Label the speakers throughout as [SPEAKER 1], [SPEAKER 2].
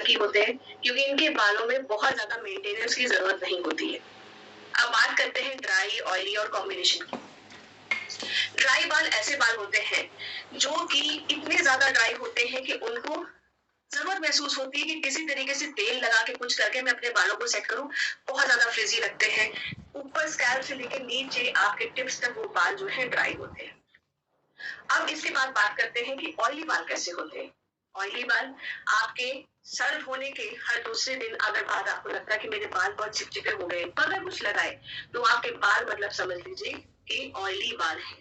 [SPEAKER 1] बल्कि होते हैं क्योंकि इनके बालों में बहुत ज्यादा मेंटेनेंस की जरूरत नहीं होती है। अब बात करते हैं ड्राई, ऑयली और कॉम्बिनेशन की। ड्राई बाल ऐसे बाल होते हैं जो कि इतने ज्यादा ड्राई होते हैं कि उनको जरूरत महसूस होती है कि किसी तरीके से तेल लगा के कुछ करके मैं अपने बालों को सेट करूं। बहुत ज्यादा फ्रिजी लगते हैं, ऊपर स्कैल्प से लेकर नीचे आपके टिप्स तक वो बाल जो है ड्राई होते हैं। अब इसके बाद बात करते हैं कि ऑयली बाल कैसे होते हैं। ऑयली बाल आपके सर धोने के हर दूसरे दिन अगर बाद आपको लगता है कि मेरे बाल बहुत चिपचिपे हो गए, बगैर कुछ लगाए, तो आपके बाल मतलब समझ लीजिए कि ऑयली बाल है।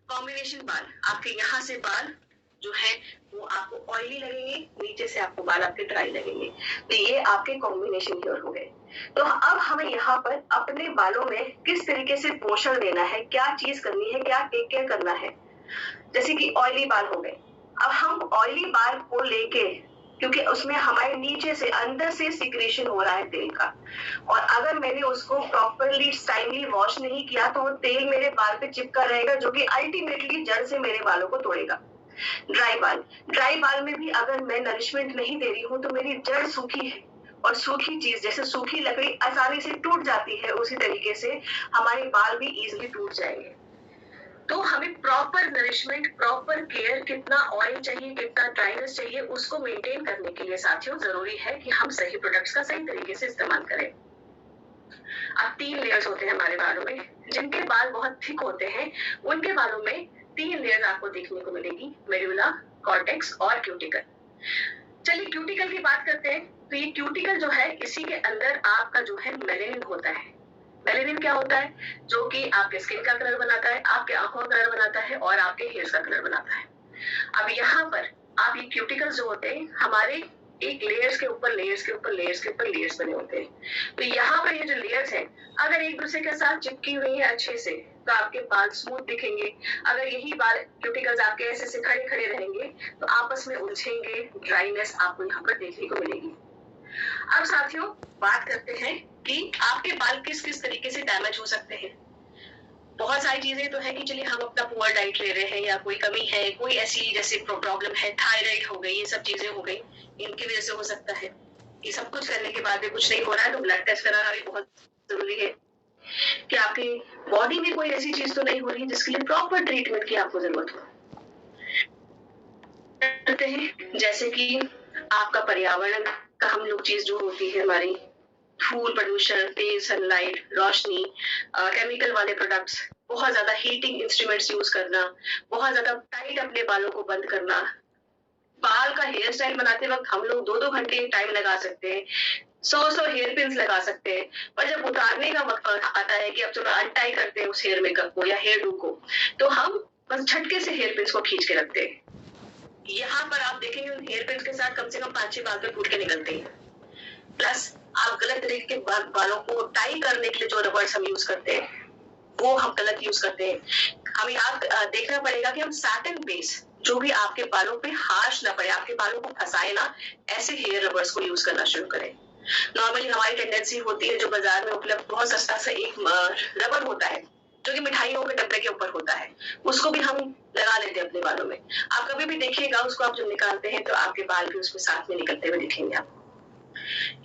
[SPEAKER 1] कॉम्बिनेशन बाल, आपके यहाँ से बाल जो है वो आपको ऑयली लगेंगे, नीचे से आपको बाल आपके ड्राई लगेंगे। तो ये आपके कॉम्बिनेशन हेयर हो गए। तो अब हमें यहाँ पर अपने बालों में किस तरीके से पोषण देना है, क्या चीज करनी है, क्या टेक केयर करना है। जैसे कि ऑयली बाल हो गए, अब हम ऑयली बाल को लेके, क्योंकि उसमें हमारे नीचे से अंदर से सिक्रेशन हो रहा है तेल का, और अगर मैंने उसको प्रॉपरली टाइमली वॉश नहीं किया तो वो तेल मेरे बाल पे चिपका रहेगा, जो कि अल्टीमेटली जड़ से मेरे बालों को तोड़ेगा। ड्राई बाल में भी अगर मैं नरिशमेंट नहीं दे रही हूँ तो मेरी जड़ सूखी है, और सूखी चीज जैसे सूखी लकड़ी आसानी से टूट जाती है, उसी तरीके से हमारे बाल भी इजीली टूट जाएंगे। तो हमें प्रॉपर नरिशमेंट, प्रॉपर केयर, कितना ऑयल चाहिए, कितना ड्राइनेस चाहिए, उसको मेंटेन करने के लिए साथियों जरूरी है कि हम सही प्रोडक्ट्स का सही तरीके से इस्तेमाल करें। अब 3 लेयर्स होते हैं हमारे बालों में। जिनके बाल बहुत थिक होते हैं उनके बालों में 3 लेयर्स आपको देखने को मिलेगी, मेडुला, कॉर्टेक्स और क्यूटिकल। चलिए क्यूटिकल की बात करते हैं। तो ये क्यूटिकल जो है, इसी के अंदर आपका जो है मेलेनिन होता है। मेलेनिन क्या होता है? जो कि आपके स्किन का कलर बनाता है, आपके आंखों का कलर बनाता है और आपके हेयर का कलर बनाता है। अब यहाँ पर आप ये क्यूटिकल्स जो होते हैं हमारे एक लेयर्स के ऊपर लेयर्स के ऊपर लेयर्स के ऊपर लेयर्स बने होते हैं। तो यहाँ पर ये जो लेयर्स हैं अगर एक दूसरे के साथ चिपकी हुई है अच्छे से तो आपके बाल स्मूथ दिखेंगे। अगर यही बाल क्यूटिकल्स आपके ऐसे से खड़े खड़े रहेंगे तो आपस में उलझेंगे, ड्राइनेस आपको यहाँ पर देखने को मिलेगी। अब साथियों बात करते हैं कि आपके बाल किस किस तरीके से डैमेज हो सकते हैं। बहुत सारी चीजें तो है कि चलिए हम अपना पुअर डाइट ले रहे हैं या कोई कमी है, कोई ऐसी जैसे प्रॉब्लम है, थायराइड हो गई, ये सब चीजें हो गई, इनकी वजह से हो सकता है। ये सब कुछ करने के बाद भी कुछ नहीं हो रहा है तो ब्लड टेस्ट कराना भी बहुत जरूरी है कि आपकी बॉडी में कोई ऐसी चीज तो नहीं हो रही जिसके लिए प्रॉपर ट्रीटमेंट की आपको जरूरत हो। जैसे कि आपका पर्यावरण का हम लोग चीज जो होती है हमारी, फूल प्रदूषण, तेज सनलाइट, रोशनी, केमिकल वाले प्रोडक्ट्स, बहुत ज्यादा हीटिंग इंस्ट्रूमेंट्स यूज करना, बहुत ज्यादा टाइट अपने बालों को बंद करना। बाल का हेयर स्टाइल बनाते वक्त हम लोग 2-2 घंटे टाइम लगा सकते हैं, 100 हेयर पिन्स लगा सकते हैं, पर जब उतारने का वक्त आता है कि अब चलो अनटाई करते हैं उस हेयर मेकअप को या हेयर डू को, तो हम बस झटके से हेयर पिन्स को खींच के रखते हैं। यहाँ पर आप देखेंगे उन हेयर पिन्स के साथ कम से कम 5-6 बाल तो टूट के निकलते हैं। प्लस आप गलत तरीके के बालों को टाई करने के लिए जो रबर्स हम यूज करते हैं वो हम गलत यूज करते हैं। हमें आप देखना पड़ेगा कि हम सैटिन बेस जो भी आपके बालों पे हार्श ना पड़े, आपके बालों को फंसाए ना, ऐसे हेयर रबर्स को यूज करना शुरू करें। नॉर्मली हमारी टेंडेंसी होती है जो बाजार में उपलब्ध बहुत सस्ता सा एक रबर होता है जो कि मिठाइयों के डब्बे के ऊपर होता है, उसको भी हम लगा लेते हैं अपने बालों में। आप कभी भी देखिएगा उसको आप जब निकालते हैं तो आपके बाल भी उसमें साथ में निकलते हुए दिखेंगे आपको।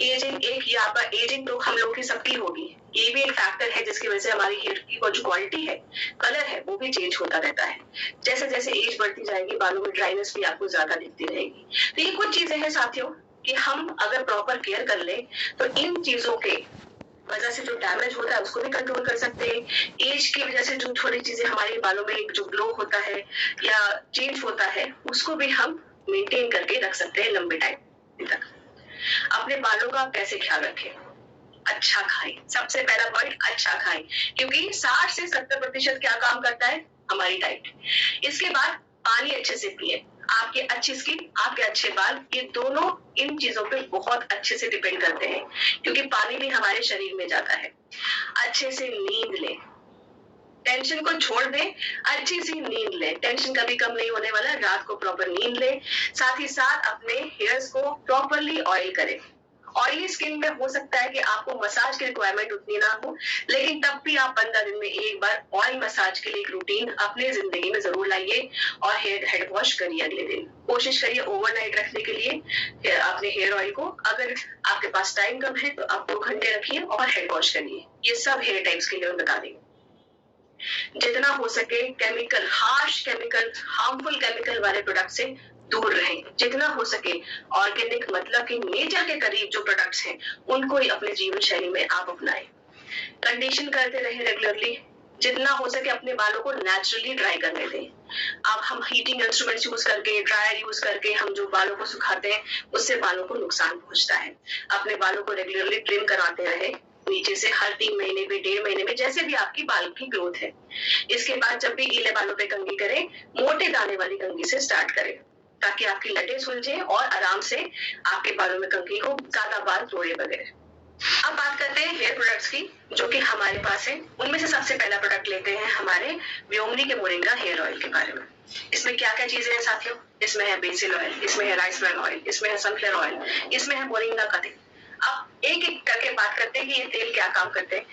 [SPEAKER 1] एजिंग, एक यहाँ पर एजिंग तो हम लोग की सबकी होगी, ये भी एक फैक्टर है जिसकी वजह से हमारी हेयर की जो क्वालिटी है, कलर है, वो भी चेंज होता रहता है। जैसे जैसे एज बढ़ती जाएगी बालों में ड्राइनेस भी आपको ज्यादा दिखती रहेगी। तो ये कुछ चीजें हैं साथियों कि हम अगर प्रॉपर केयर कर ले तो इन चीजों के वजह से जो डैमेज होता है उसको भी कंट्रोल कर सकते हैं। एज की वजह से जो थोड़ी चीजें हमारे बालों में जो ग्लो होता है या चेंज होता है उसको भी हम मेंटेन करके रख सकते हैं लंबे टाइम तक। अपने बालों का कैसे ख्याल रखें? अच्छा खाएं, सबसे पहला पॉइंट, अच्छा खाएं, क्योंकि 60 से 70% क्या काम करता है? हमारी डाइट। इसके बाद पानी अच्छे से पिए। आपकी अच्छी स्किन, आपके अच्छे बाल, ये दोनों इन चीजों पे बहुत अच्छे से डिपेंड करते हैं क्योंकि पानी भी हमारे शरीर में जाता है। अच्छे से नींद लें, टेंशन को छोड़ दें, अच्छी सी नींद लें, टेंशन कभी कम नहीं होने वाला, रात को प्रॉपर नींद लें। साथ ही साथ अपने हेयर्स को प्रॉपरली ऑयल करें। ऑयली स्किन में हो सकता है कि आपको मसाज की रिक्वायरमेंट उतनी ना हो, लेकिन तब भी आप 15 दिन में एक बार ऑयल मसाज के लिए एक रूटीन अपने जिंदगी में जरूर लाइए और हेड वॉश करिए। अगले दिन कोशिश करिए ओवरनाइट रखने के लिए अपने हेयर ऑयल को। अगर आपके पास टाइम कम है तो आप 2 घंटे रखिए और हेड वॉश करिए। ये सब हेयर टाइप्स के लिए मैं बता देंगे। जितना हो सके chemical, harsh chemical, harmful chemical वाले प्रोडक्ट से दूर रहें। जितना हो सके ऑर्गेनिक मतलब कि नेचर के करीब जो प्रोडक्ट्स हैं उनको ही अपने जीवन शैली में आप अपनाएं। कंडीशन करते रहें रेगुलरली। जितना हो सके अपने बालों को नेचुरली ड्राई करने दें। अब हम हीटिंग इंस्ट्रूमेंट्स यूज करके, ड्रायर यूज करके हम जो बालों को सुखाते हैं उससे बालों को नुकसान पहुंचता है। अपने बालों को रेगुलरली ट्रिम कराते रहे नीचे से हर 3 महीने में, 1.5 महीने में, जैसे भी आपकी बाल की ग्रोथ है। इसके बाद जब भी गीले बालों पे कंघी करें, मोटे दाने वाली कंघी से स्टार्ट करें ताकि आपकी लटें सुलझे और आराम से आपके बालों में कंघी हो, ज्यादा बाल तोड़े बगैर। अब बात करते हैं हेयर प्रोडक्ट्स की जो कि हमारे पास है। उनमें से सबसे पहला प्रोडक्ट लेते हैं हमारे व्योमनी के मोरिंगा हेयर ऑयल के बारे में। इसमें क्या क्या चीजें हैं साथियों? इसमें है बेसिल ऑयल, इसमें है राइस ब्रान ऑयल, इसमें है सनफ्लावर ऑयल, इसमें है मोरिंगा का तेल। अब एक एक करके बात करते हैं कि ये तेल क्या काम करते हैं।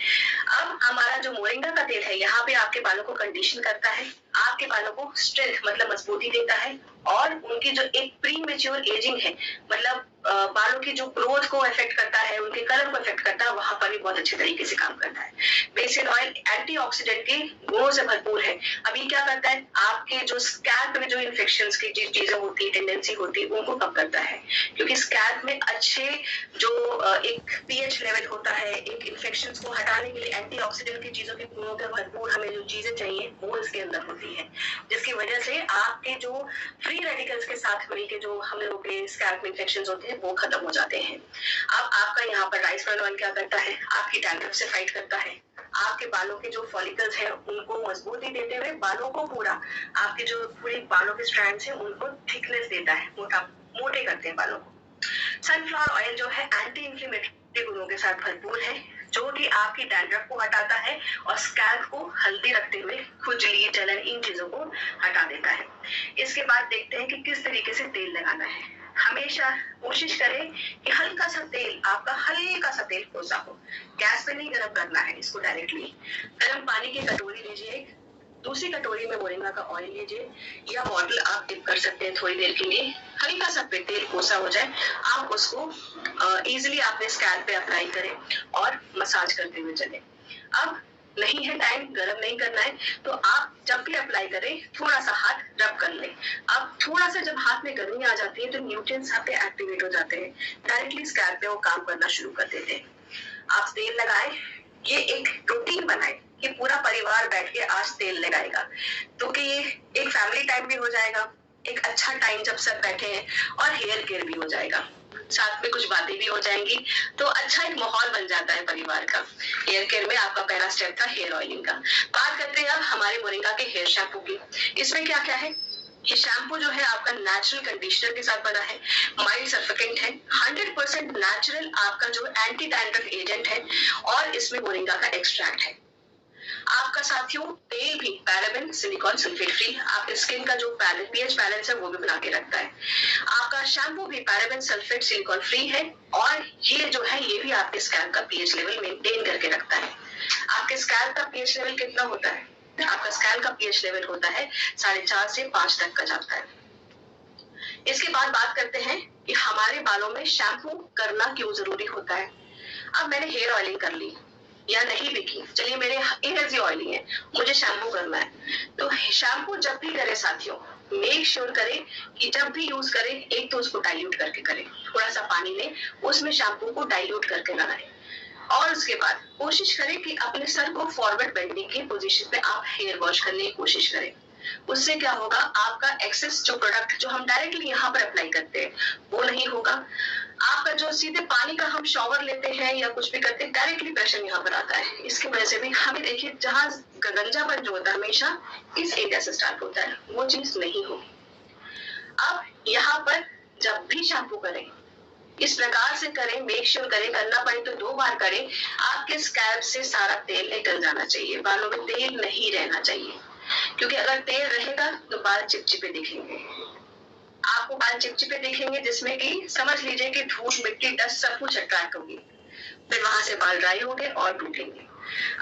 [SPEAKER 1] अब हमारा जो मोरिंगा का तेल है यहाँ पे आपके बालों को कंडीशन करता है, आपके बालों को स्ट्रेंथ मतलब मजबूती देता है और उनकी जो एक प्री मेच्योर एजिंग है मतलब बालों की जो ग्रोथ को इफेक्ट करता है, उनके कलर को इफेक्ट करता है, वहां पर भी बहुत अच्छे तरीके से काम करता है। बेसिल ऑयल एंटीऑक्सीडेंट के गुणों से भरपूर है। अभी क्या करता है, आपके जो स्कैल्प में जो इन्फेक्शंस की चीजें होती है, टेंडेंसी होती है, उनको कम करता है। क्योंकि स्कैल्प में अच्छे जो एक पीएच लेवल होता है, एक इन्फेक्शंस को हटाने के लिए एंटीऑक्सीडेंट की चीजों के गुणों के भरपूर हमें जो चीजें चाहिए वो इसके अंदर होती है, जिसकी वजह से आपके जो फ्री रेडिकल्स के साथ मिलकर जो हम लोगों के स्कैल्प में इन्फेक्शंस होते हैं वो खत्म हो जाते हैं। अब आपका यहाँ पर राइस ब्रान ऑयल क्या करता है, आपकी डैंड्रफ से फाइट करता है, आपके बालों के जो फॉलिकल्स हैं उनको मजबूती देते हुए बालों को पूरा, आपके जो पूरे बालों के स्ट्रैंड्स हैं उनको थिकनेस देता है, मोटे करते हैं बालों को। सनफ्लावर ऑयल जो है एंटी इंफ्लेमेटरी गुणों के साथ भरपूर है जो कि आपकी डैंड्रफ को हटाता है और स्कैल्प को हेल्दी रखते हुए खुजली, जलन, इन चीजों को हटा देता है। इसके बाद देखते हैं कि किस तरीके से तेल लगाना है। हमेशा कोशिश करें कि हल्का सा तेल, आपका हल्का सा तेल कोसा हो। गैस पे नहीं गरम करना है इसको, डायरेक्टली गरम पानी की कटोरी लीजिए, दूसरी कटोरी में मोरिंगा का ऑयल लीजिए या बॉटल आप डिप कर सकते हैं थोड़ी देर के लिए। हल्का सा तेल कोसा हो जाए, आप उसको इजीली अपने स्कैल्प पे अप्लाई करें और मसाज करते हुए चलें। अब नहीं है टाइम, गरम नहीं करना है, तो आप जब भी अप्लाई करें थोड़ा सा हाथ रब कर लें। अब थोड़ा सा जब हाथ में गर्मी आ जाती है तो न्यूट्रिएंट्स आप पे एक्टिवेट हो जाते हैं, डायरेक्टली स्कैल्प पे वो काम करना शुरू कर देते हैं। आप तेल लगाएं, ये एक रूटीन बनाएं कि पूरा परिवार बैठ के आज तेल लगाएगा, तो कि ये एक फैमिली टाइम भी हो जाएगा, एक अच्छा टाइम जब सब बैठे हैं, और हेयर केयर भी हो जाएगा, साथ में कुछ बातें भी हो जाएंगी, तो अच्छा एक माहौल बन जाता है परिवार का। हेयर केयर में आपका पहला स्टेप था हेयर ऑयलिंग का। बात करते हैं अब हमारे मोरिंगा के हेयर शैम्पू की। इसमें क्या क्या है? ये शैम्पू जो है आपका नेचुरल कंडीशनर के साथ बना है, माइल्ड सर्फिकेंट है, 100% नेचुरल आपका जो एंटी डैंड्रफ एजेंट है, और इसमें मोरिंगा का एक्सट्रैक्ट है। आपका साथियों तेल भी पैराबेन, सिलिकॉन, सल्फेट फ्री, आपके स्किन का जो पीएच बैलेंस है वो भी बना के रखता है। आपका शैम्पू भी पैराबेन, सल्फेट, सिलिकॉन फ्री है, और ये जो है ये भी आपके स्कैल्प का पीएच लेवल मेंटेन करके रखता है। आपके स्कैल्प का पीएच लेवल कितना होता है? आपका स्कैल्प का पीएच लेवल होता है 4.5 से 5 तक का जाता है। इसके बाद बात करते हैं कि हमारे बालों में शैम्पू करना क्यों जरूरी होता है। अब मैंने हेयर ऑयलिंग कर ली या नहीं भी की, चलिए मेरे हेयर ऑयलिंग है, मुझे शैम्पू करना है, तो शैम्पू जब भी करें साथियों मेक श्योर करें कि जब भी यूज करें एक तो उसको डाइल्यूट करके करें, थोड़ा सा पानी लें उसमें शैम्पू को डाइल्यूट करके लगाएं, और उसके बाद कोशिश करें कि अपने सर को फॉरवर्ड बेंडिंग की पोजीशन पे आप हेयर वॉश करने की कोशिश करें। उससे क्या होगा, आपका एक्सेस जो प्रोडक्ट जो हम डायरेक्टली यहाँ पर अप्लाई करते हैं वो नहीं होगा। आपका जो सीधे पानी का हम शॉवर लेते हैं या कुछ भी करते हैं, डायरेक्टली प्रेशर यहाँ पर आता है, इसकी वजह से भी हमें देखिए जहाँ गंजापन जो होता है हमेशा इस एरिया से स्टार्ट होता है, वो चीज नहीं होगी। अब यहाँ पर जब भी शैम्पू करें इस प्रकार से करें, मेक श्योर करें, करना पड़े तो 2 बार करें, आपके स्कैल्प से सारा तेल निकल जाना चाहिए, बालों में तेल नहीं रहना चाहिए, क्योंकि अगर तेल रहेगा तो बाल चिपचिपे दिखेंगे। आपको बाल चिपचिपे दिखेंगे, जिसमें कि समझ लीजिए कि धूल, मिट्टी, डस्ट सब कुछ अट्रैक्ट होगी। फिर वहां से बाल ड्राई होंगे और टूटेंगे।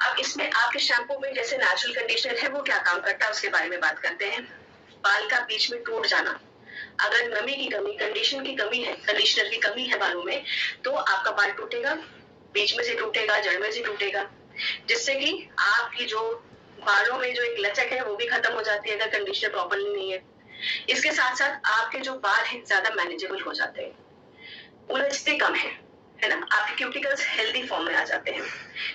[SPEAKER 1] अब इसमें आपके शैम्पू में जैसे नेचुरल कंडीशनर है वो क्या काम करता है उसके बारे में बात करते हैं। बाल का बीच में टूट जाना, अगर नमी की कमी, कंडीशन की कमी है, कंडीशनर की कमी है बालों में, तो आपका बाल टूटेगा, बीच में से टूटेगा, जड़ में से टूटेगा, जिससे कि आपकी जो बालों में जो एक लचक है वो भी खत्म हो जाती है अगर कंडीशनर प्रॉपरली नहीं है। इसके साथ साथ आपके जो बाल हैं ज्यादा मैनेजेबल हो जाते हैं, उलझते कम है ना, आपके क्यूटिकल्स हेल्दी फॉर्म में आ जाते हैं।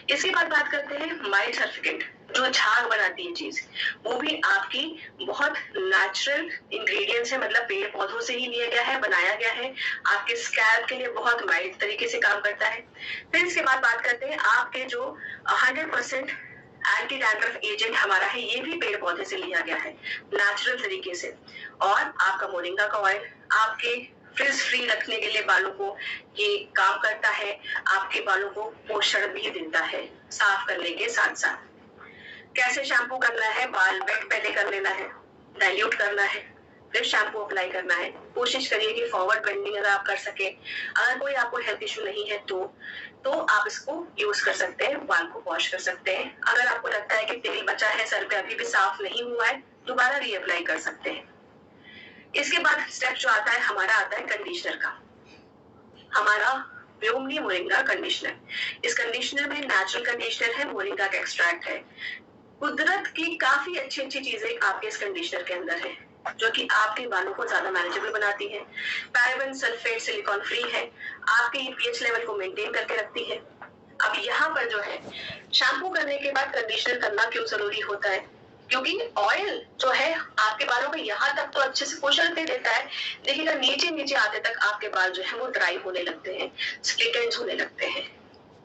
[SPEAKER 1] इसके बाद बात करते हैं माइल्ड सर्फिकेंट, जो झाग बनाती है चीज, वो भी आपकी बहुत नेचुरल इंग्रेडिएंट्स है, मतलब पेड़ पौधों से ही लिया गया है, बनाया गया है, आपके स्कैल्प के लिए बहुत माइल्ड तरीके से काम करता है। फिर इसके बाद बात करते हैं आपके जो 100% एंटी डैंड्रफ एजेंट हमारा है, ये भी पेड़ पौधे से लिया गया है नेचुरल तरीके से। और आपका मोरिंगा का ऑयल आपके फ्रिज फ्री रखने के लिए बालों को ये काम करता है, आपके बालों को पोषण भी देता है साफ करने के साथ साथ। कैसे शैम्पू करना है, बाल वेट पहले कर लेना है, डाइल्यूट करना है, फिर शैम्पू अप्लाई करना है। कोशिश करिए कि फॉरवर्ड बेंडिंग अगर आप कर सके, अगर कोई आपको हेल्थ इशू नहीं है तो आप इसको यूज कर सकते हैं, बाल को वॉश कर सकते हैं। अगर आपको लगता है कि तेल बचा है सर पे, अभी भी साफ नहीं हुआ है, दोबारा रीअप्लाई कर सकते हैं। इसके बाद स्टेप जो आता है हमारा, आता है कंडीशनर का, हमारा व्योमनी मोरिंगा कंडीशनर। इस कंडीशनर में नेचुरल कंडीशनर है, मोरिंगा का एक्सट्रैक्ट है, कुदरत की काफी अच्छी अच्छी चीजें आपके इस कंडीशनर के अंदर है, जो कि आपके बालों को ज्यादा मैनेजेबल बनाती है। पैराबेन, सल्फेट, सिलिकॉन फ्री है, आपके पीएच लेवल को मेंटेन करके रखती है। अब यहाँ पर जो है शैम्पू करने के बाद कंडीशनर करना क्यों जरूरी होता है, क्योंकि ऑयल जो है आपके बालों में यहाँ तक तो अच्छे से पोषण दे देता है, देखिएगा नीचे नीचे आते तक आपके बाल जो है वो ड्राई होने लगते हैं, स्प्लिट एंड्स होने लगते हैं।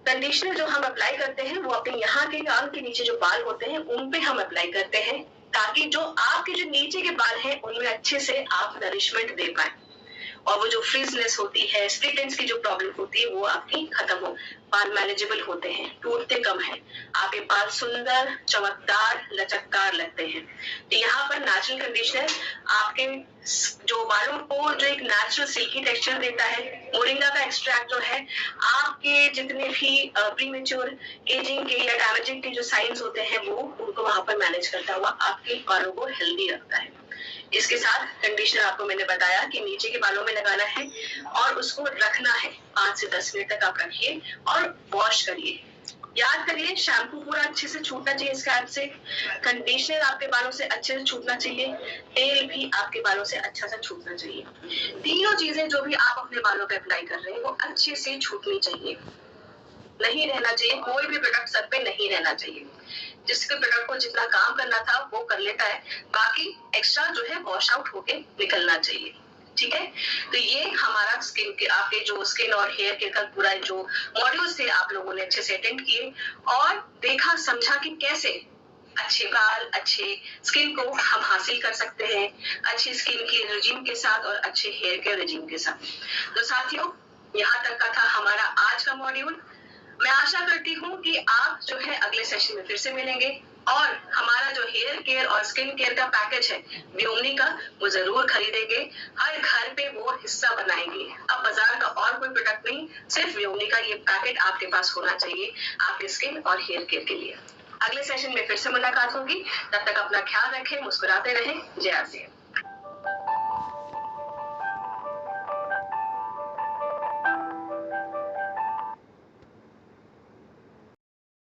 [SPEAKER 1] कंडीशनर जो हम अप्लाई करते हैं वो अपने यहाँ के कान के नीचे जो बाल होते हैं उन पे हम अप्लाई करते हैं, ताकि जो आपके जो नीचे के बाल हैं उनमें अच्छे से आप नरिशमेंट दे पाए, और वो जो फ्रीजनेस होती है, स्प्लिट एंड्स की जो प्रॉब्लम होती है वो आपकी खत्म हो, बाल मैनेजेबल होते हैं, टूटते कम है, आपके बाल सुंदर, चमकदार, लचकदार लगते हैं। तो यहाँ पर नेचुरल कंडीशनर आपके जो बालों को जो एक नेचुरल सिल्की टेक्सचर देता है, मोरिंगा का एक्सट्रैक्ट जो है आपके जितने भी प्रीमेच्योर एजिंग के या डैमेजिंग के जो साइंस होते हैं वो उनको वहां पर मैनेज करता हुआ आपके बालों को हेल्दी रखता है। इसके साथ कंडीशनर आपको मैंने बताया कि नीचे के बालों में लगाना है और उसको रखना है, 5 से 10 मिनट तक आप रखिए और वॉश करिए। याद करिए, शैम्पू पूरा अच्छे से छूटना चाहिए स्कैल्प से, कंडीशनर आपके बालों से अच्छे से छूटना चाहिए, तेल भी आपके बालों से अच्छा सा छूटना चाहिए। तीनों चीजें जो भी आप अपने बालों पे अप्लाई कर रहे हैं वो अच्छे से छूटनी चाहिए, नहीं रहना चाहिए, कोई भी प्रोडक्ट सर पे नहीं रहना चाहिए। जिसके प्रोडक्ट को जितना काम करना था वो कर लेता है, बाकी एक्स्ट्रा जो है वॉश आउट होके निकलना चाहिए। ठीक है, तो ये हमारा स्किन के, आपके जो स्किन और हेयर के का पूरा जो मॉड्यूल्स थे आप लोगों ने अच्छे से अटेंड किए और देखा समझा कि कैसे अच्छे बाल, अच्छे स्किन को हम हासिल कर सकते हैं, अच्छी स्किन के रेजिम के साथ और अच्छे हेयर के रेजिम के साथ। तो साथियों, यहाँ तक का था हमारा आज का मॉड्यूल। मैं आशा करती हूँ कि आप जो है अगले सेशन में फिर से मिलेंगे और हमारा जो हेयर केयर और स्किन केयर का पैकेज है व्योमनी का, वो जरूर खरीदेंगे, हर घर पे वो हिस्सा बनाएंगे। अब बाजार का और कोई प्रोडक्ट नहीं, सिर्फ व्योमनी का ये पैकेट आपके पास होना चाहिए आपके स्किन और हेयर केयर के लिए। अगले सेशन में फिर से मुलाकात होगी, तब तक अपना ख्याल रखें, मुस्कुराते रहें। जय आसिया।